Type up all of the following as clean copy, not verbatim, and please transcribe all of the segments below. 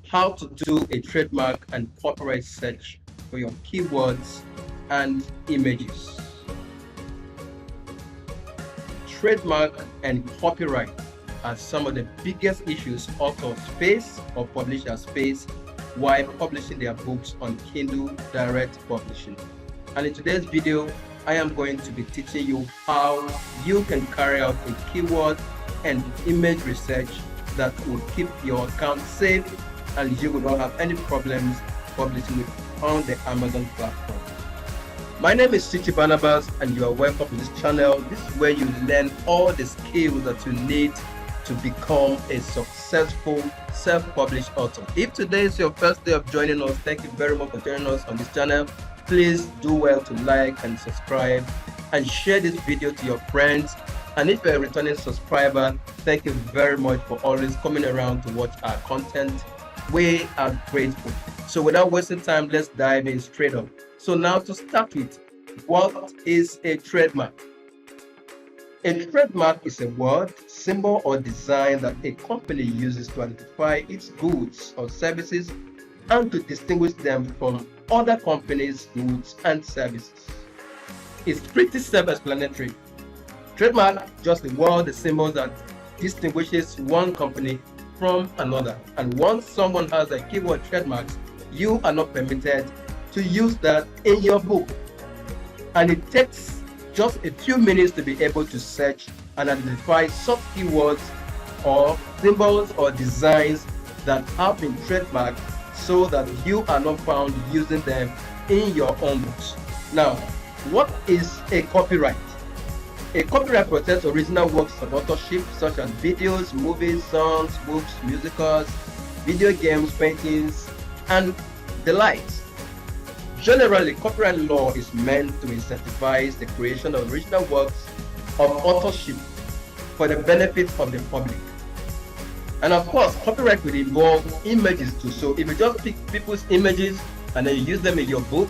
how to do a trademark and copyright search for your keywords and images. Trademark and copyright are some of the biggest issues authors face or publishers face while publishing their books on Kindle Direct Publishing. And in today's video, I am going to be teaching you how you can carry out a keyword and image research that will keep your account safe and you will not have any problems publishing it on the Amazon platform. My name is Chichi Barnabas and you are welcome to this channel. This is where you learn all the skills that you need to become a successful self-published author. If today is your first day of joining us, thank you very much for joining us on this channel. Please do well to like and subscribe and share this video to your friends. And if you're a returning subscriber, thank you very much for always coming around to watch our content. We are grateful. So without wasting time, let's dive in straight up. So now to start with, what is a trademark? A trademark is a word, symbol, or design that a company uses to identify its goods or services and to distinguish them from other companies' goods and services. It's pretty self-explanatory. Trademark, just the word, the symbol that distinguishes one company from another. And once someone has a keyword trademark, you are not permitted to use that in your book. And it takes just a few minutes to be able to search and identify such keywords or symbols or designs that have been trademarked so that you are not found using them in your own books. Now, what is a copyright? A copyright protects original works of authorship such as videos, movies, songs, books, musicals, video games, paintings, and the likes. Generally, copyright law is meant to incentivize the creation of original works of authorship for the benefit of the public. And of course, copyright will involve images too. So if you just pick people's images and then you use them in your book,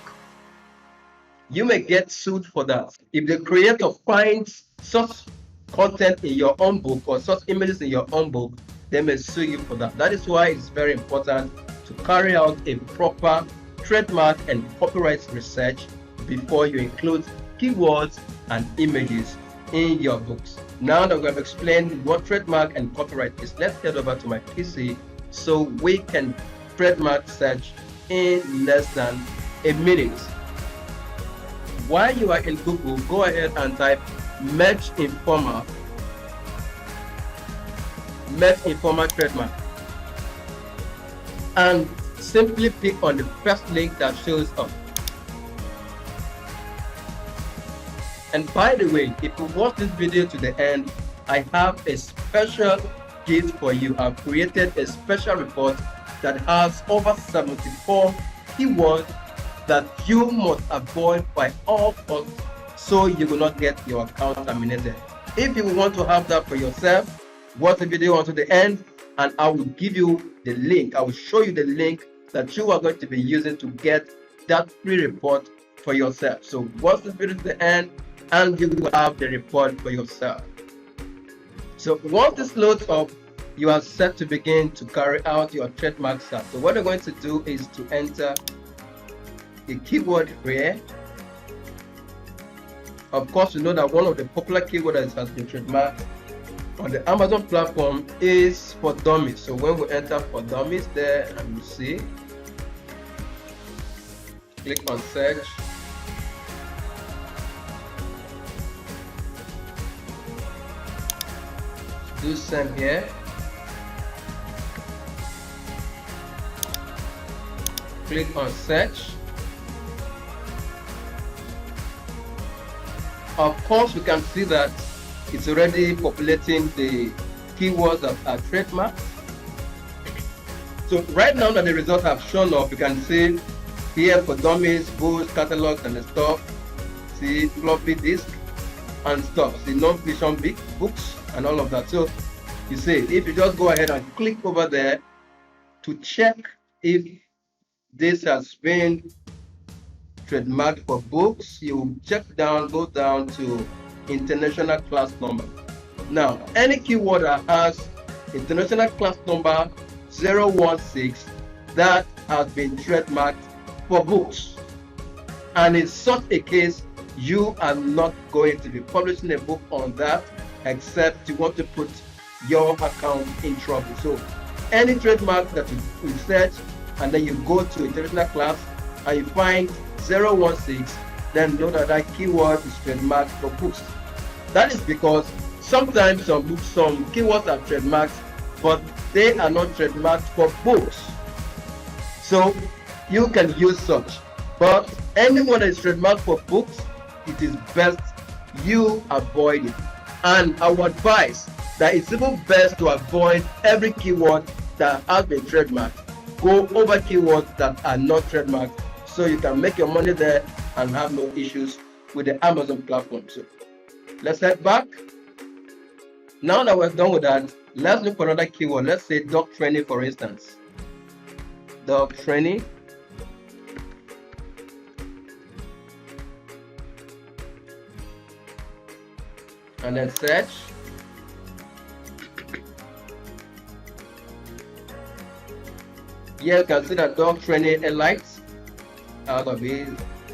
you may get sued for that. If the creator finds such content in your own book or such images in your own book, they may sue you for that. That is why it's very important to carry out a proper trademark and copyright research before you include keywords and images in your books. Now that we have explained what trademark and copyright is, let's head over to my PC so we can trademark search in less than a minute. While you are in Google, go ahead and type Merge Informer trademark, and simply click on the first link that shows up. And by the way, if you watch this video to the end, I have a special gift for you. I've created a special report that has over 74 keywords that you must avoid by all costs so you will not get your account terminated. If you want to have that for yourself, watch the video until the end and I will give you the link. I will show you the link that you are going to be using to get that free report for yourself. So watch the video to the end and you will have the report for yourself. So once this loads up, you are set to begin to carry out your trademark search. So what you're going to do is to enter the keyword here. Of course, you know that one of the popular keywords that has been trademarked on the Amazon platform is for dummies. So when we enter for dummies there, and you see, click on search. Do same here. Click on search. Of course, we can see that it's already populating the keywords that are trademarked. So right now that the results have shown up, you can see here for dummies, books, catalogs, and stuff. See floppy disk and stuff. See non-fiction big books and all of that. So you see, if you just go ahead and click over there to check if this has been trademarked for books, you go down to international class number. Now, any keyword that has international class number 016 that has been trademarked for books. And in such a case, you are not going to be publishing a book on that, except you want to put your account in trouble. So any trademark that you research and then you go to international class and you find 016, then know that that keyword is trademarked for books. That is because sometimes some keywords are trademarked, but they are not trademarked for books. So you can use such. But anyone that is trademarked for books, it is best you avoid it. And I would advise that it's even best to avoid every keyword that has been trademarked. Go over keywords that are not trademarked so you can make your money there and have no issues with the Amazon platform. So let's head back. Now that we're done with that, let's look for another keyword. Let's say dog training, for instance. Dog training. And then search. Here you can see that dog training elites out of it,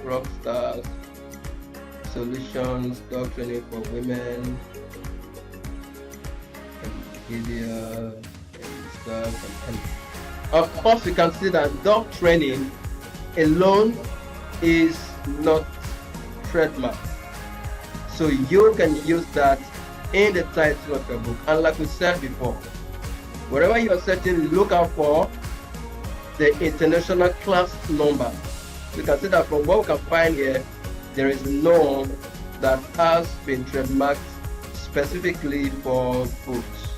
rock stars, solutions, dog training for women, video, stuff, and of course you can see that dog training alone is not trademarked. So you can use that in the title of your book. And like we said before, wherever you are searching, look out for the international class number. You can see that from what we can find here, there is none that has been trademarked specifically for books.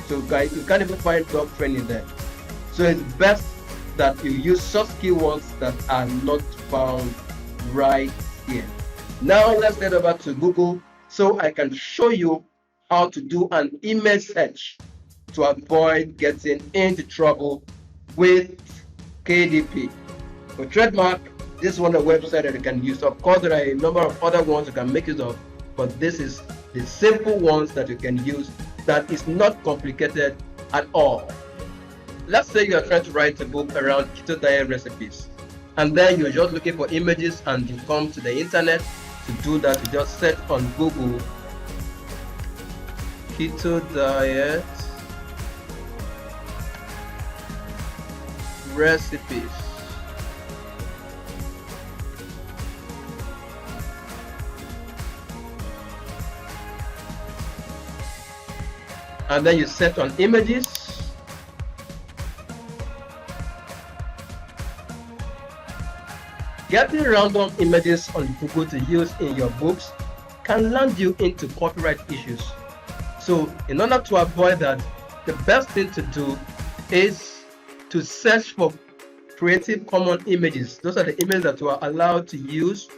So you can't even find dog training there. So it's best that you use such keywords that are not found right here. Now let's head over to Google so I can show you how to do an image search to avoid getting into trouble with KDP. For trademark, this is one of the websites that you can use. Of course, there are a number of other ones you can make use of, but this is the simple ones that you can use that is not complicated at all. Let's say you are trying to write a book around keto diet recipes, and then you're just looking for images and you come to the internet. To do that, you just search on Google keto diet recipes. And then you search on images. Getting random images on Google to use in your books can land you into copyright issues. So in order to avoid that, the best thing to do is to search for Creative Commons images. Those are the images that you are allowed to use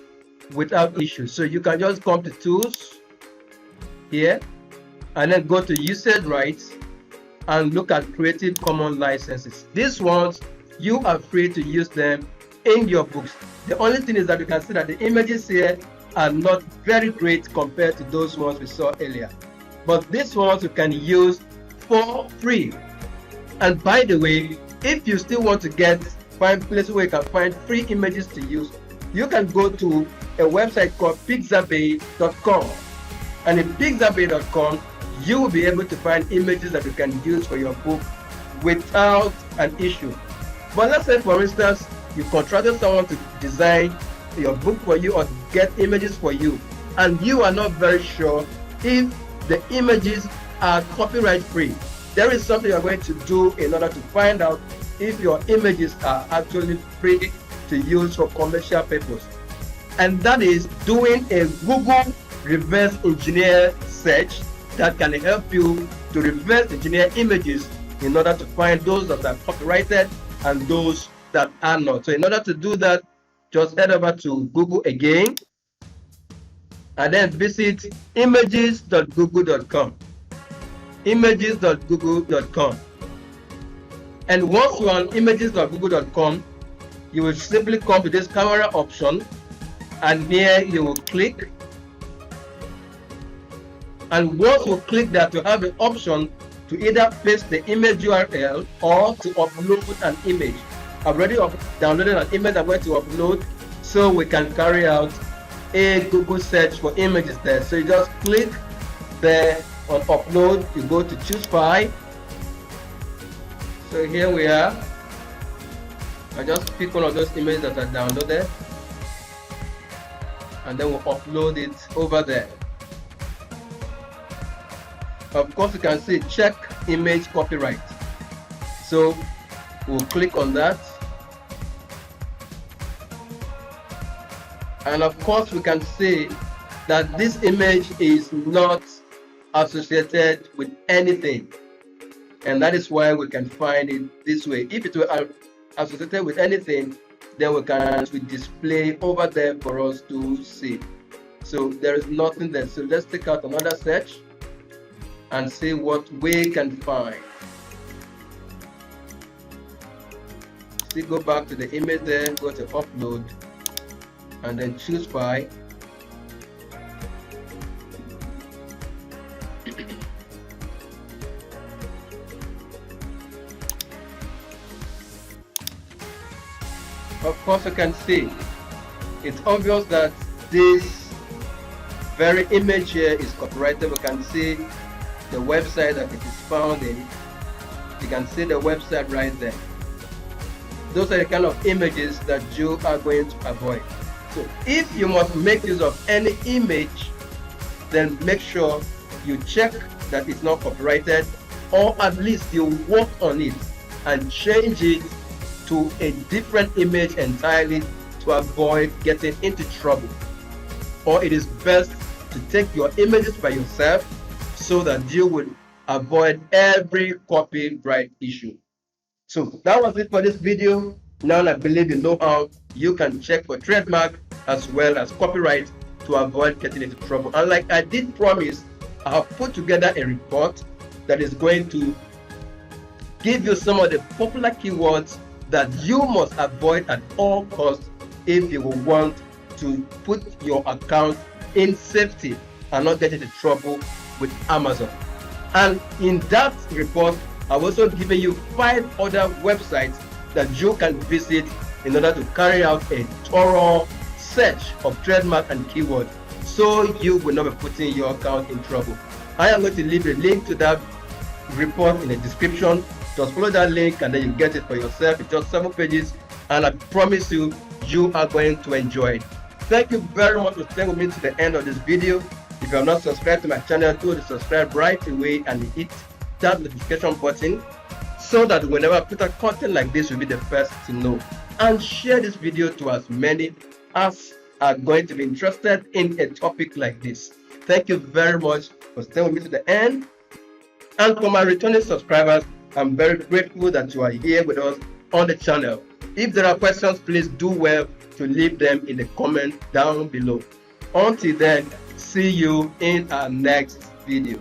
without issues. So you can just come to Tools here and then go to Usage Rights and look at Creative Commons licenses. These ones, you are free to use them in your books. The only thing is that you can see that the images here are not very great compared to those ones we saw earlier. But these ones you can use for free. And by the way, if you still want to find places where you can find free images to use, you can go to a website called pixabay.com. And in pixabay.com, you will be able to find images that you can use for your book without an issue. But let's say, for instance, you contracted someone to design your book for you or get images for you, and you are not very sure if the images are copyright free. There is something you're going to do in order to find out if your images are actually free to use for commercial purpose. And that is doing a Google reverse engineer search that can help you to reverse engineer images in order to find those that are copyrighted and those that are not. So in order to do that, just head over to Google again and then visit images.google.com. images.google.com. And once you're on images.google.com, you will simply come to this camera option, and here you will click. And once you click that, you have the option to either paste the image URL or to upload an image. I've already downloaded an image I'm going to upload, so we can carry out a Google search for images there. So you just click there on upload, you go to choose file. So here we are. I just pick one of those images that I downloaded, and then we'll upload it over there. Of course, you can see check image copyright. So we'll click on that. And of course, we can see that this image is not associated with anything. And that is why we can find it this way. If it were associated with anything, then we can display over there for us to see. So there is nothing there. So let's take out another search and see what we can find. See, go back to the image there, go to upload, and then choose file. Of course, you can see it's obvious that this very image here is copyrighted. We can see the website that it is found in. You can see the website right there. Those are the kind of images that you are going to avoid. So if you must make use of any image, then make sure you check that it's not copyrighted, or at least you work on it and change it to a different image entirely to avoid getting into trouble. Or it is best to take your images by yourself so that you will avoid every copyright issue. So that was it for this video. Now I believe you know how you can check for trademark as well as copyright to avoid getting into trouble. And like I did promise, I have put together a report that is going to give you some of the popular keywords that you must avoid at all costs if you will want to put your account in safety and not get into trouble with Amazon. And in that report, I've also given you 5 other websites that you can visit in order to carry out a thorough search of trademark and keywords, so you will not be putting your account in trouble. I am going to leave a link to that report in the description. Just follow that link and then you get it for yourself. It's just 7 pages, and I promise you, you are going to enjoy it. Thank you very much for staying with me to the end of this video. If you have not subscribed to my channel, do subscribe right away and hit that notification button so that whenever I put a content like this, you'll be the first to know. And share this video to as many as are going to be interested in a topic like this. Thank you very much for staying with me to the end. And for my returning subscribers, I'm very grateful that you are here with us on the channel. If there are questions, please do well to leave them in the comment down below. Until then, see you in our next video.